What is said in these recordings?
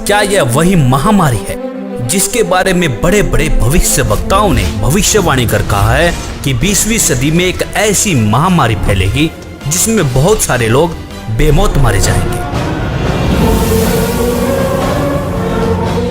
क्या यह वही महामारी है जिसके बारे में बड़े बड़े भविष्यवक्ताओं ने भविष्यवाणी कर कहा है कि 20वीं सदी में एक ऐसी महामारी फैलेगी जिसमें बहुत सारे लोग बेमौत मारे जाएंगे।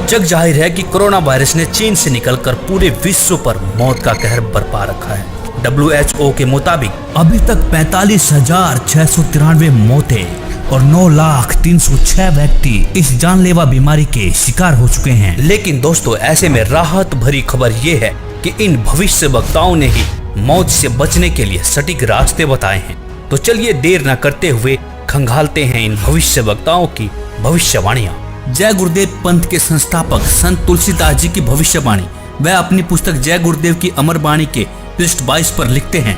जग जाहिर है कि कोरोना वायरस ने चीन से निकलकर पूरे विश्व पर मौत का कहर बरपा रखा है। WHO के मुताबिक अभी तक 45,693 मौतें और 9,03,06 व्यक्ति इस जानलेवा बीमारी के शिकार हो चुके हैं। लेकिन दोस्तों, ऐसे में राहत भरी खबर ये है कि इन भविष्यवक्ताओं ने ही मौत से बचने के लिए सटीक रास्ते बताए हैं। तो चलिए देर न करते हुए खंगालते हैं इन भविष्यवक्ताओं की भविष्यवाणियां। जय गुरुदेव पंथ के संस्थापक संत तुलसीदास जी की भविष्यवाणी वह अपनी पुस्तक जय गुरुदेव की अमर वाणी के पृष्ठ 22 पर लिखते हैं,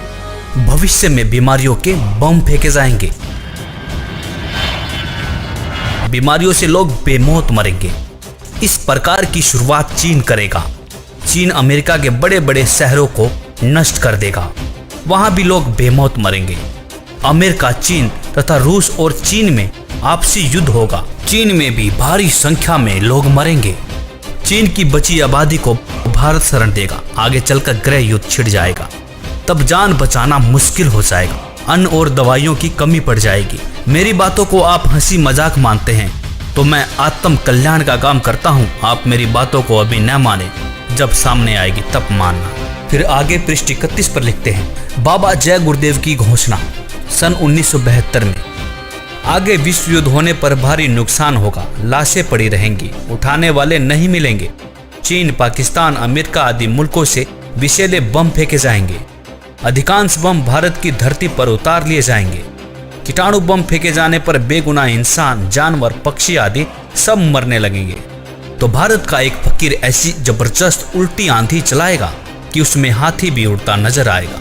भविष्य में बीमारियों के बम फेंके जाएंगे, बीमारियों से लोग बेमौत मरेंगे। इस प्रकार की शुरुआत चीन करेगा। चीन अमेरिका के बड़े बड़े शहरों को नष्ट कर देगा, वहां भी लोग बेमौत मरेंगे। अमेरिका, चीन तथा रूस और चीन में आपसी युद्ध होगा। चीन में भी भारी संख्या में लोग मरेंगे। चीन की बची आबादी को भारत शरण देगा। आगे चलकर गृह युद्ध छिड़ जाएगा, तब जान बचाना मुश्किल हो जाएगा। अन्न और दवाइयों की कमी पड़ जाएगी। मेरी बातों को आप हंसी मजाक मानते हैं तो मैं आत्म कल्याण का काम करता हूँ। आप मेरी बातों को अभी न माने, जब सामने आएगी तब मानना। फिर आगे पृष्ठ 31 पर लिखते हैं, बाबा जय गुरुदेव की घोषणा सन 1972 में, आगे विश्व युद्ध होने पर भारी नुकसान होगा, लाशें पड़ी रहेंगी, उठाने वाले नहीं मिलेंगे। चीन, पाकिस्तान, अमेरिका आदि मुल्कों से विषैले बम फेंके जाएंगे। अधिकांश बम भारत की धरती पर उतार लिए जाएंगे। कीटाणु बम फेंके जाने पर बेगुनाह इंसान, जानवर, पक्षी आदि सब मरने लगेंगे। तो भारत का एक फकीर ऐसी जबरदस्त उल्टी आंधी चलाएगा कि उसमें हाथी भी उड़ता नजर आएगा।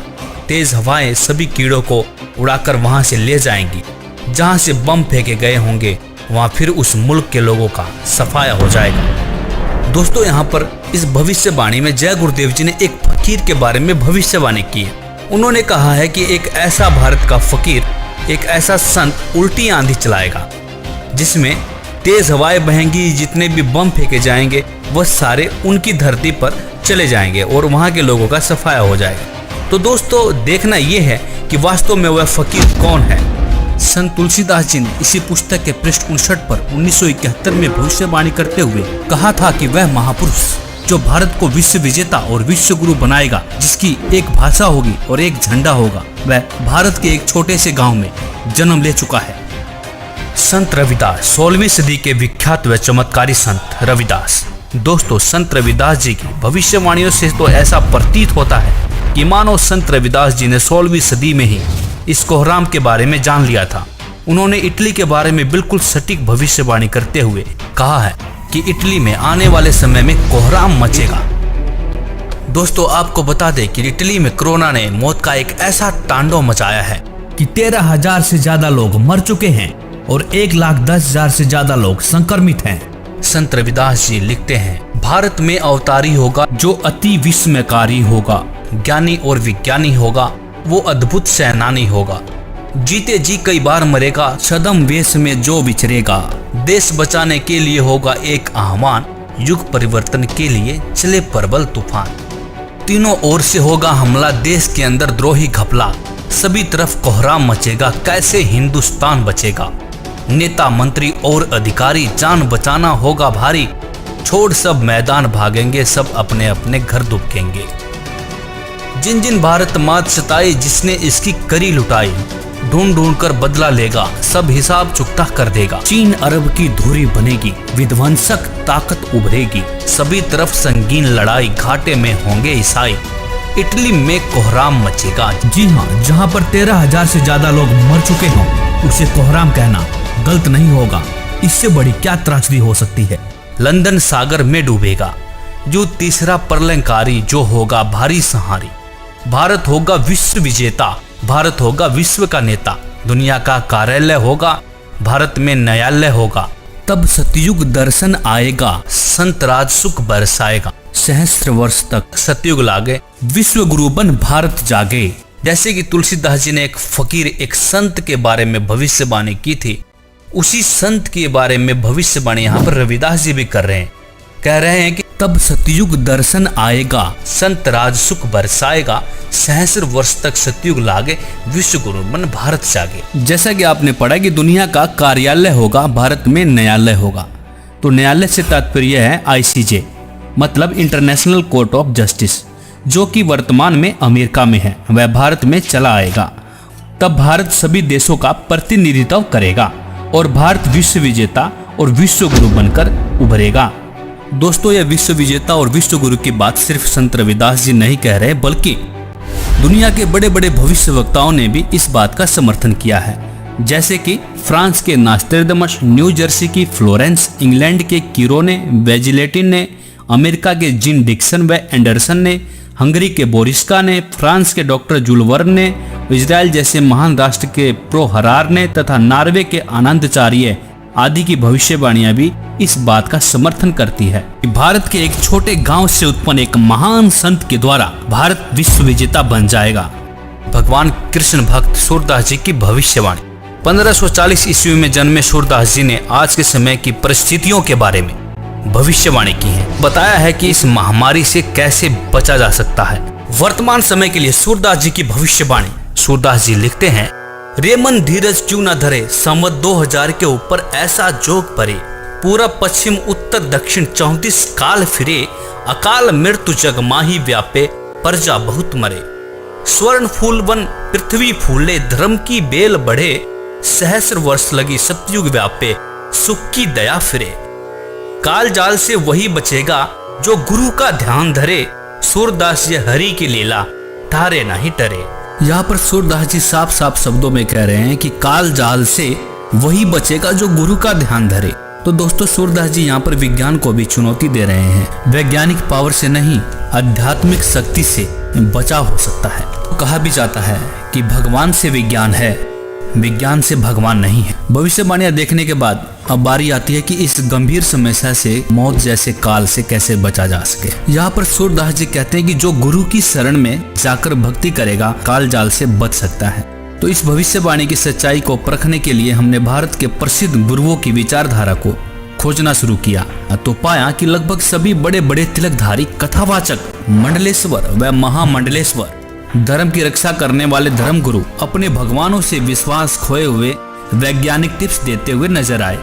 तेज हवाएं सभी कीड़ों को उड़ाकर वहां से ले जाएंगी। जहां से बम फेंके गए होंगे वहां फिर उस मुल्क के लोगों का सफाया हो जाएगा। दोस्तों, यहाँ पर इस भविष्यवाणी में जय गुरुदेव जी ने एक फकीर के बारे में भविष्यवाणी की है। उन्होंने कहा है कि एक ऐसा भारत का फकीर, एक ऐसा संत उल्टी आंधी चलाएगा जिसमें तेज हवाएं बहेंगी। जितने भी बम फेंके जाएंगे वह सारे उनकी धरती पर चले जाएंगे और वहां के लोगों का सफाया हो जाएगा। तो दोस्तों, देखना यह है कि वास्तव में वह फकीर कौन है। संत तुलसीदास जी ने इसी पुस्तक के पृष्ठ 59 पर 1971 में भविष्यवाणी करते हुए कहा था कि वह महापुरुष जो भारत को विश्व विजेता और विश्व गुरु बनाएगा, जिसकी एक भाषा होगी और एक झंडा होगा, वह भारत के एक छोटे से गांव में जन्म ले चुका है। संत रविदास, 16वीं सदी के विख्यात व चमत्कारी संत रविदास। दोस्तों, संत रविदास जी की भविष्यवाणियों से तो ऐसा प्रतीत होता है कि मानो संत रविदास जी ने 16वीं सदी में ही इस कोहराम के बारे में जान लिया था। उन्होंने इटली के बारे में बिल्कुल सटीक भविष्यवाणी करते हुए कहा है कि इटली में आने वाले समय में कोहराम मचेगा। दोस्तों, आपको बता दें कि इटली में कोरोना ने मौत का एक ऐसा तांडव मचाया है कि 13,000 से ज्यादा लोग मर चुके हैं और 1,10,000 से ज्यादा लोग संक्रमित हैं। संत रविदास जी लिखते हैं, भारत में अवतारी होगा जो अति विस्मयकारी होगा, ज्ञानी और विज्ञानी होगा, वो अद्भुत सेनानी होगा, जीते जी कई बार मरेगा, छद्म वेश में जो विचरेगा, देश बचाने के लिए होगा एक आह्वान, युग परिवर्तन के लिए चले प्रबल तूफान। तीनों ओर से होगा हमला, देश के अंदर द्रोही घपला, सभी तरफ कोहराम मचेगा, कैसे हिंदुस्तान बचेगा। नेता, मंत्री और अधिकारी, जान बचाना होगा भारी, छोड़ सब मैदान भागेंगे, सब अपने अपने घर दुबकेंगे। जिन जिन भारत मात सताई, जिसने इसकी करी लुटाई, ढूंढ ढूंढ कर बदला लेगा, सब हिसाब चुकता कर देगा। चीन अरब की धुरी बनेगी, विध्वंसक ताकत उभरेगी, सभी तरफ संगीन लड़ाई, घाटे में होंगे ईसाई, इटली में कोहराम मचेगा। जी हाँ, जहाँ पर 13,000 से ज्यादा लोग मर चुके हों उसे कोहराम कहना गलत नहीं होगा। इससे बड़ी क्या त्रासदी हो सकती है। लंदन सागर में डूबेगा, जो तीसरा प्रलयंकारी, जो होगा भारी संहारी। भारत होगा विश्व विजेता, भारत होगा विश्व का नेता, दुनिया का कार्यालय होगा, भारत में न्यायालय होगा। तब सतयुग दर्शन आएगा, संत राज सुख बरसाएगा, सहस्त्र वर्ष तक सतयुग लागे, विश्व गुरु बन भारत जागे। जैसे कि तुलसीदास जी ने एक फकीर, एक संत के बारे में भविष्यवाणी की थी, उसी संत के बारे में भविष्यवाणी यहाँ पर रविदास जी भी कर रहे हैं। कह रहे हैं कि तब सतयुग दर्शन आएगा, संत राज सुख बरसाएगा, सहस्र वर्ष तक सतयुग लागे, विश्व गुरु मन भारत जागे। जैसा कि आपने पढ़ा कि दुनिया का कार्यालय होगा, भारत में न्यायालय होगा। तो न्यायालय से तात्पर्य है ICJ, मतलब इंटरनेशनल कोर्ट ऑफ जस्टिस, जो कि वर्तमान में अमेरिका में है, वह भारत में चला आएगा। तब भारत सभी देशों का प्रतिनिधित्व करेगा और भारत विश्व विजेता और विश्व गुरु बनकर उभरेगा। दोस्तों, यह विश्व विजेता और विश्व गुरु की बात सिर्फ संत रविदास जी नहीं कह रहे, बल्कि दुनिया के बड़े बड़े भविष्य वक्ताओं ने भी इस बात का समर्थन किया है। जैसे कि फ्रांस के नास्ट्रेडमस, न्यू जर्सी की फ्लोरेंस, इंग्लैंड के कीरोने, वेजिलेटिन ने, अमेरिका के जिन डिक्सन व एंडरसन ने, हंगरी के बोरिस्का ने, फ्रांस के डॉक्टर जुल वर्न ने, इजराइल जैसे महान राष्ट्र के प्रो हरार ने तथा नॉर्वे के आनंदचार्य आदि की भविष्यवाणियां भी इस बात का समर्थन करती है कि भारत के एक छोटे गांव से उत्पन्न एक महान संत के द्वारा भारत विश्व विजेता बन जाएगा। भगवान कृष्ण भक्त सूरदास जी की भविष्यवाणी। 1540 ईस्वी में जन्मे सूरदास जी ने आज के समय की परिस्थितियों के बारे में भविष्यवाणी की है। बताया है कि इस महामारी से कैसे बचा जा सकता है। वर्तमान समय के लिए सूरदास जी की भविष्यवाणी। सूरदास जी लिखते हैं, रे मन धीरज क्यों न धरे, संवत 2000 के ऊपर ऐसा जोग परे, पूरब पश्चिम उत्तर दक्षिण 34 काल फिरे, अकाल मृत्यु जग माही व्यापे, प्रजा बहुत मरे। स्वर्ण फूल वन पृथ्वी फूले, धर्म की बेल बढ़े, सहस्र वर्ष लगी सतयुग व्यापे, सुख की दया फिरे। काल जाल से वही बचेगा जो गुरु का ध्यान धरे, सूरदास ये हरि की लीला तारे नहीं टरे। यहाँ पर सूरदास जी साफ साफ शब्दों में कह रहे हैं कि काल जाल से वही बचेगा जो गुरु का ध्यान धरे। तो दोस्तों, सूरदास जी यहाँ पर विज्ञान को भी चुनौती दे रहे हैं। वैज्ञानिक पावर से नहीं, आध्यात्मिक शक्ति से बचाव हो सकता है। तो कहा भी जाता है कि भगवान से विज्ञान है, विज्ञान से भगवान नहीं है। भविष्यवाणियां देखने के बाद अब बारी आती है कि इस गंभीर समस्या से, मौत जैसे काल से कैसे बचा जा सके। यहाँ पर सूरदास जी कहते हैं कि जो गुरु की शरण में जाकर भक्ति करेगा, काल जाल से बच सकता है। तो इस भविष्यवाणी की सच्चाई को परखने के लिए हमने भारत के प्रसिद्ध गुरुओं की विचारधारा को खोजना शुरू किया, तो पाया कि लगभग सभी बड़े बड़े तिलकधारी, कथावाचक, मंडलेश्वर व महामंडलेश्वर, धर्म की रक्षा करने वाले धर्म गुरु अपने भगवानों से विश्वास खोए हुए वैज्ञानिक टिप्स देते हुए नजर आए।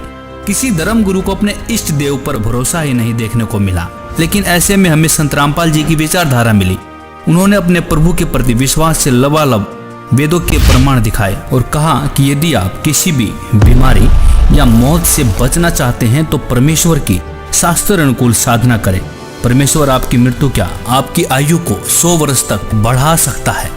किसी धर्म गुरु को अपने इष्ट देव पर भरोसा ही नहीं देखने को मिला। लेकिन ऐसे में हमें संत रामपाल जी की विचारधारा मिली। उन्होंने अपने प्रभु के प्रति विश्वास से लबालब वेदों के प्रमाण दिखाए और कहा कि यदि आप किसी भी बीमारी या मौत से बचना चाहते हैं तो परमेश्वर की शास्त्र अनुकूल साधना करें। परमेश्वर आपकी मृत्यु क्या, आपकी आयु को 100 वर्ष तक बढ़ा सकता है।